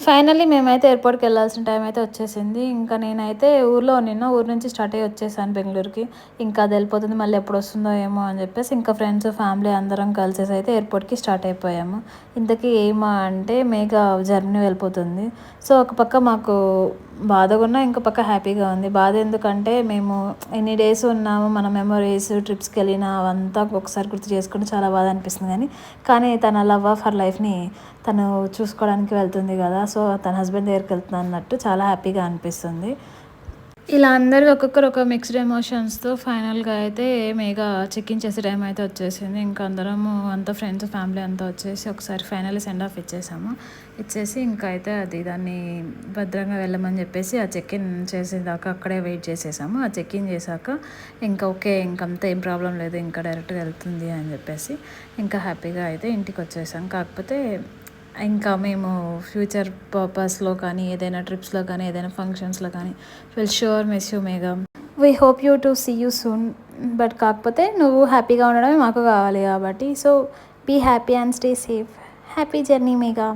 Finally మేమైతే ఎయిర్‌పోర్ట్‌కి వెళ్ళాల్సిన టైం అయితే వచ్చేసింది. ఇంకా నేనైతే ఊర్లో ఊరు నుంచి స్టార్ట్ అయ్యి వచ్చేసాను బెంగుళూరుకి. ఇంకా అది వెళ్ళిపోతుంది మళ్ళీ ఎప్పుడొస్తుందో ఏమో అని చెప్పేసి ఇంకా ఫ్రెండ్స్, ఫ్యామిలీ అందరం కలిసేసి అయితే ఎయిర్‌పోర్ట్‌కి స్టార్ట్ అయిపోయాము. ఇంతకీ ఏమా అంటే మేఘా జర్నీ వెళ్ళిపోతుంది. సో, ఒక పక్క మాకు బాధగున్నా, ఇంకో పక్క హ్యాపీగా ఉంది. బాధ ఎందుకంటే మేము ఎన్ని డేస్ ఉన్నాము, మన మెమరీస్, ట్రిప్స్‌కెళ్ళిన అవంతా ఒకసారి గుర్తు చేసుకుంటే చాలా బాధ అనిపిస్తుంది కానీ తన లవ్ ఆఫ్ హర్ లైఫ్‌ని తను చూసుకోవడానికి వెళ్తుంది కదా! సో, తన హస్బెండ్ దగ్గరికి వెళ్తుంది అన్నట్టు చాలా హ్యాపీగా అనిపిస్తుంది. ఇలా అందరూ ఒక్కొక్కరు ఒక మిక్స్డ్ ఎమోషన్స్‌తో ఫైనల్‌గా అయితే మేఘా చెక్ ఇన్ చేసే టైం అయితే వచ్చేసింది. ఇంకా అందరము అంతా ఫ్రెండ్స్, ఫ్యామిలీ అంతా వచ్చేసి ఒకసారి ఫైనల్లీ సెండ్ ఆఫ్ ఇచ్చేసాము. ఇచ్చేసి ఇంకా అయితే దాన్ని భద్రంగా వెళ్ళమని చెప్పేసి ఆ చెక్ ఇన్ చేసేదాకా అక్కడే వెయిట్ చేసేసాము. ఆ చెక్ ఇన్ చేశాక ఇంకా ఓకే, ఇంకంతా ఏం ప్రాబ్లం లేదు, ఇంకా డైరెక్ట్‌గా వెళ్తుంది అని చెప్పేసి ఇంకా హ్యాపీగా అయితే ఇంటికి వచ్చేసాం. కాకపోతే ఇంకా మేము ఫ్యూచర్ పర్పస్‌లో కానీ, ఏదైనా ట్రిప్స్‌లో కానీ, ఏదైనా ఫంక్షన్స్‌లో కానీ will sure miss you Megha. We hope you to see you soon. But కాకపోతే నువ్వు హ్యాపీగా ఉండడమే మాకు కావాలి కాబట్టి. So, be happy and stay safe. Happy journey Megha.